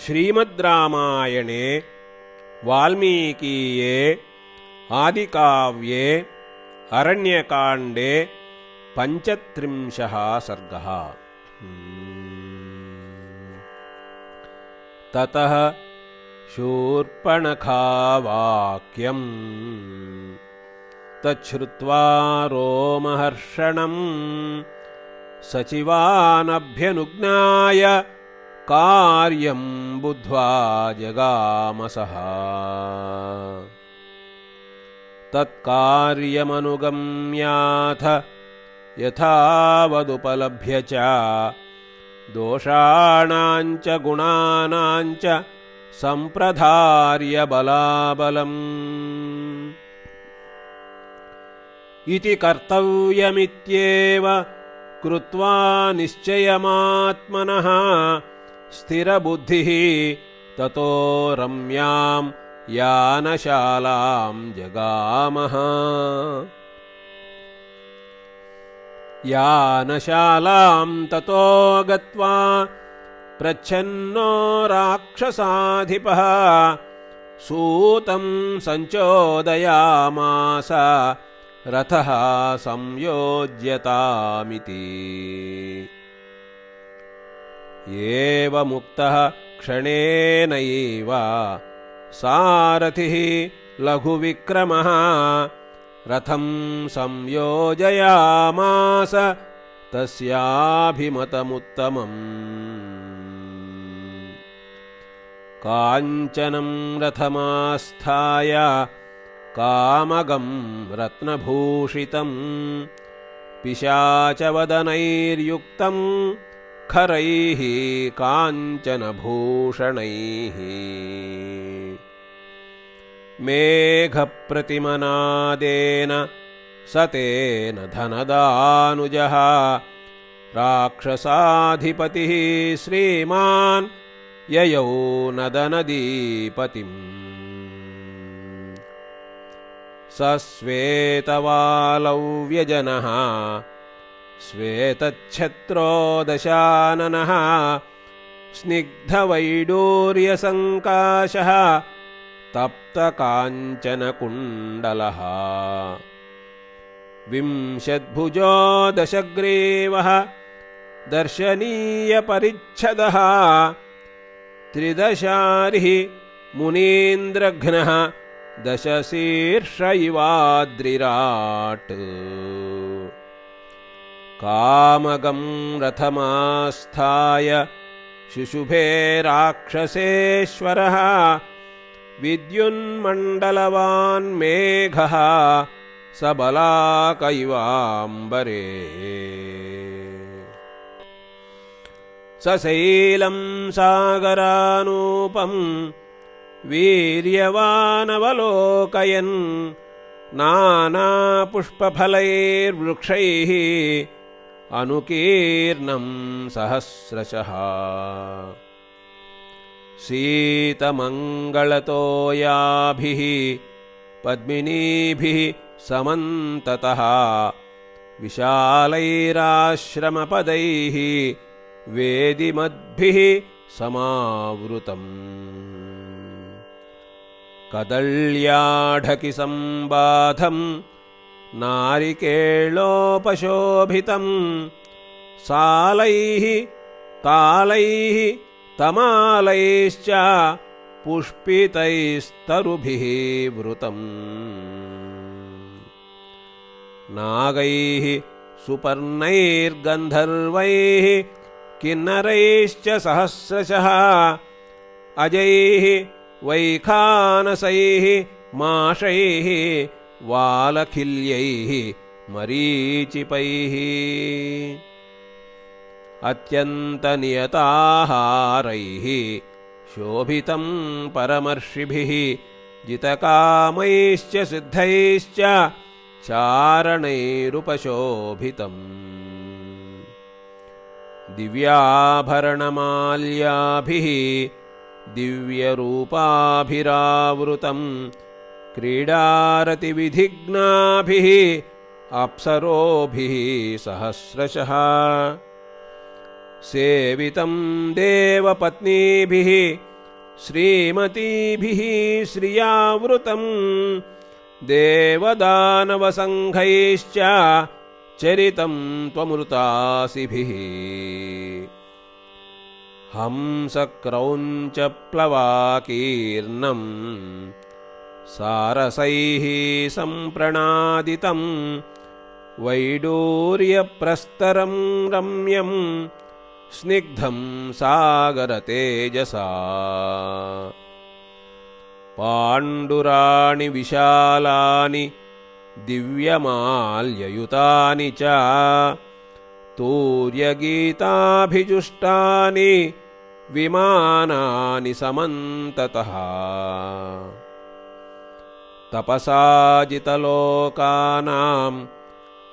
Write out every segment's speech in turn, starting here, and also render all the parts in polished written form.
श्रीमद्रामायणे वाल्मीकीये आदिकाव्ये अरण्यकाण्डे 35 सर्गः। ततः शूर्पणखावाक्यम् तच्छ्रुत्वा रोमहर्षणम् सचिवानभ्यनुज्ञाय कार्यं बुद्ध्वा जगामसः। तत्कार्यमनुगम्याथ यथावदुपलभ्य च दोषाणाञ्च गुणानाञ्च सम्प्रधार्य बलाबलम् इति कर्तव्यमित्येव कृत्वा निश्चयमात्मनः स्थिरबुद्धिः ततो रम्यां यानशालां जगामः। यानशालां ततो गत्वा प्रच्छन्नो राक्षसाधिपः सूतं संचोदयामास रथः संयोज्यतामिति। एवमुक्तः क्षणेनैव सारथिः लघुविक्रमः रथं संयोजयामास तस्याभिमतमुत्तमम्। काञ्चनं रथमास्थाय कामगं रत्नभूषितं पिशाचवदनैर्युक्तं खरैः काञ्चनभूषणैः। मेघप्रतिमनादेन सतेन धनदानुजः राक्षसाधिपतिः श्रीमान् ययौ नदनदीपतिम्। सश्वेतवालौ व्यजनः श्वेतच्छत्रो दशाननः स्निग्धवैडूर्यसङ्काशः तप्तकाञ्चनकुण्डलः। विंशद्भुजो दशग्रीवः दर्शनीयपरिच्छदः त्रिदशारिः मुनीन्द्रघ्नः दशशीर्ष इवाद्रिराट्। कामगं रथमास्थाय शुशुभे राक्षसेश्वरः विद्युन्मण्डलवान् मेघः सबलाक इवाम्बरे। सशैलं सागरानूपं वीर्यवानवलोकयन् नानापुष्पफलैर्वृक्षैः अनुकीर्णं सहस्रशः। शीतमङ्गलतोयाभिः पद्मिनीभिः समन्ततः विशालैराश्रमपदैः वेदिमद्भिः समावृतम्। कदल्याढकिसम्बाधं नारिकेलोपशोभितं सालैः तालैः तमालैश्च पुष्पितैस्तरुभिः वृतम्। नागैः सुपर्णैर्गन्धर्वैः किन्नरैश्च सहस्रशः अजैः वैखानसैः माशैः वालखिल्यैः मरीचिपैः। अत्यन्तनियताहारैः शोभितं परमर्षिभिः जितकामैश्च सिद्धैश्च चारणैरुपशोभितम्। दिव्याभरणमाल्याभिः दिव्यरूपाभिरावृतं क्रीडारतिविधिघ्नाभिः अप्सरोभिः सहस्रशः। सेवितं देवपत्नीभिः श्रीमतीभिः श्रियावृतं देवदानवसङ्घैश्च चरितं त्वमृतासिभिः हंसक्रौञ्च प्लवाकीर्णं सारसैः सम्प्रणादितं वैडूर्यप्रस्तरं रम्यं स्निग्धं सागरतेजसा पाण्डुराणि विशालानि दिव्यमाल्ययुतानि च तूर्यगीताभिजुष्टानि विमानानि समन्ततः तपसाजितलोकानां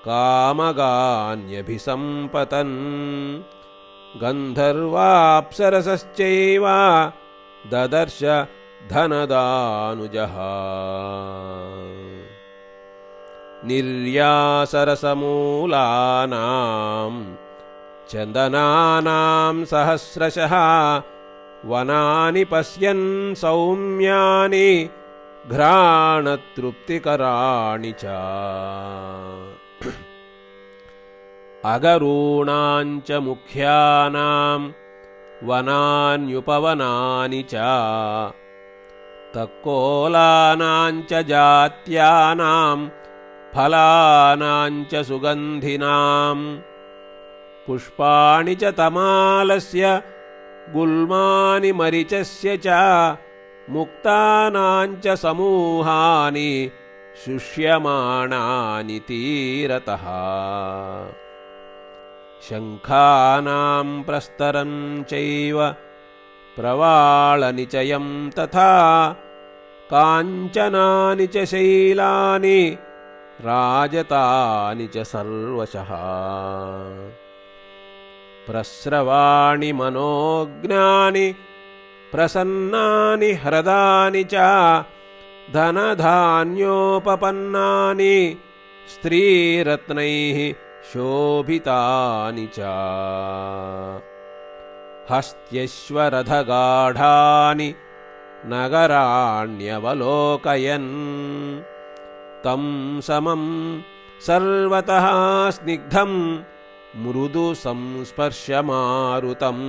कामगान्यभिसम्पतन् गन्धर्वाप्सरसश्चैव ददर्श धनदानुजः निर्यासरसमूलानां चन्दनानां सहस्रशः वनानि पश्यन् सौम्यानि घ्राणतृप्तिकराणि च अगरूणां च मुख्यानां वनान्युपवनानि च तक्कोलानां च जात्यानां फलानां च सुगन्धिनां पुष्पाणि च तमालस्य गुल्मानि मरिचस्य च मुक्तानां च समूहानि शुष्यमाणानि तीरतः शङ्खानां प्रस्तरं चैव प्रवाळनिचयं तथा काञ्चनानि च शैलानि राजतानि च सर्वशः प्रस्रवाणि मनोज्ञानि प्रसन्नानि ह्रदानि च धनधान्योपपन्नानि स्त्रीरत्नैः शोभितानि च हस्त्यश्वरथगाढानि नगराण्यवलोकयन् तं समं सर्वतः स्निग्धं मृदु संस्पर्शमारुतम्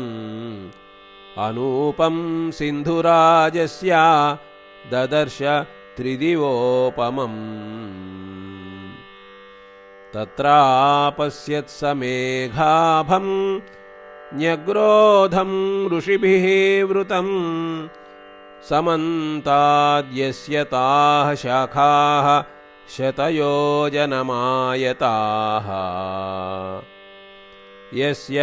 अनूपं सिन्धुराजस्य ददर्श त्रिदिवोपमम् तत्रापश्यत्स मेघाभं न्यग्रोधं ऋषिभिः वृतं समन्ताद्यस्य ताः शाखाः शतयोजनमायताः यस्य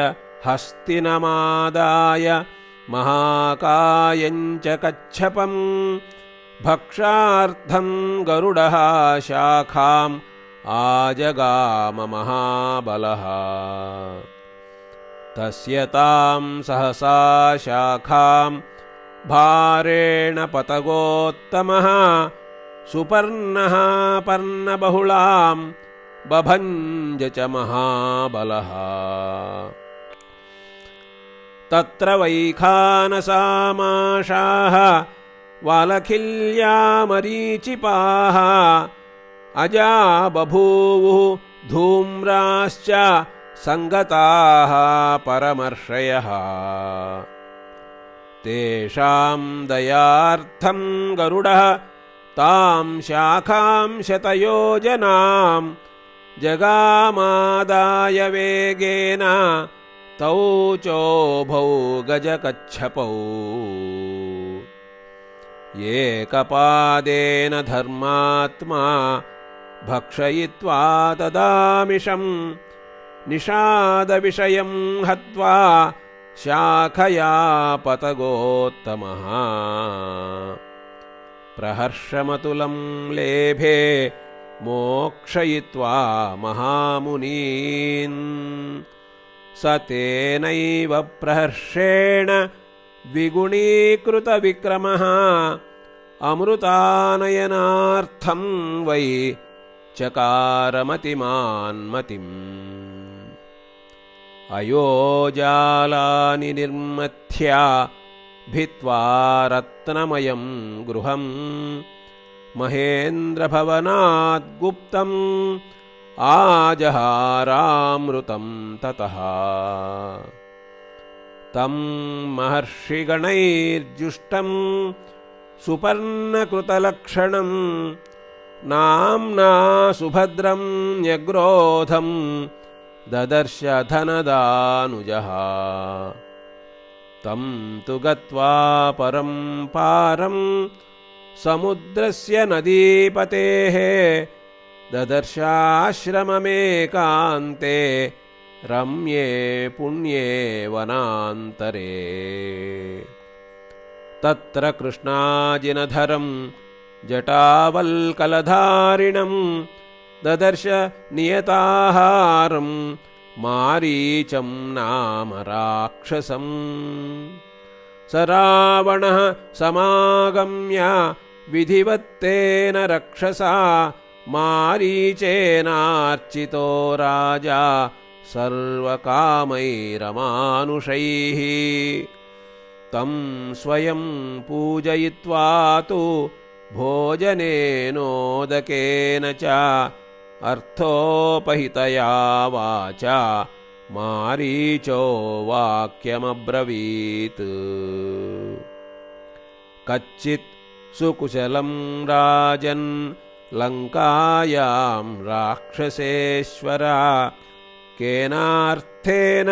हस्तिनमादाय महाकायं च कच्छपं भक्षार्थं गरुडः शाखाम् आजगाम महाबलः तस्य तां सहसा शाखां भारेण पतगोत्तमः सुपर्णः पर्णबहुलां बभञ्ज च महाबलः तत्र वैखानसामाशाः वालखिल्यामरीचिपाः अजा बभूवुः धूम्राश्च सङ्गताः परमर्षयः तेषां दयार्थं गरुडः तां शाखां शतयोजनां जगामादाय वेगेन तौ चोभौ गजकच्छपौ एकपादेन धर्मात्मा भक्षयित्वा तदामिषं निषादविषयं हत्वा शाखया पतगोत्तमः प्रहर्षमतुलं लेभे मोक्षयित्वा महामुनीन् स तेनैव प्रहर्षेण द्विगुणीकृतविक्रमः अमृतानयनार्थं वै चकारमतिमान्मतिम् अयोजालानि निर्मथ्या भित्त्वा रत्नमयं गृहं महेन्द्रभवनाद्गुप्तम् आजहारामृतं ततः तं महर्षिगणैर्जुष्टं सुपर्णकृतलक्षणं नाम्ना सुभद्रं न्यग्रोधं ददर्श धनदानुजः तं तु गत्वा परं पारं समुद्रस्य नदीपतेः ददर्शाश्रममेकान्ते रम्ये पुण्ये वनान्तरे तत्र कृष्णाजिनधरं जटावल्कलधारिणं ददर्श नियताहारं मारीचं नाम राक्षसम् स रावणः समागम्य विधिवत्तेन रक्षसा मारीचेनार्चितो राजा सर्वकामैरमानुषैः तं स्वयं पूजयित्वा तु भोजनेनोदकेन च अर्थोपहितया वाचा मारीचो वाक्यमब्रवीत् कच्चित् सुकुशलं राजन् लङ्कायां राक्षसेश्वर केनार्थेन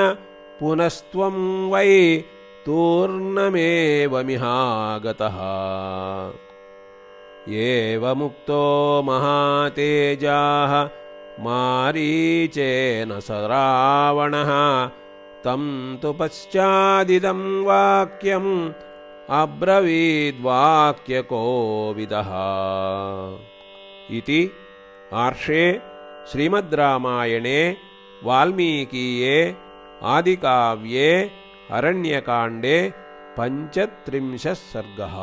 पुनस्त्वं वै तूर्णमेवमिहागतः एवमुक्तो महातेजाः मारीचेन स रावणः तं तु पश्चादिदं वाक्यम् अब्रवीद्वाक्यकोविदः इति आर्षे श्रीमद्रामायणे वाल्मीकीये आदिकाव्ये अरण्यकाण्डे 35 सर्गः।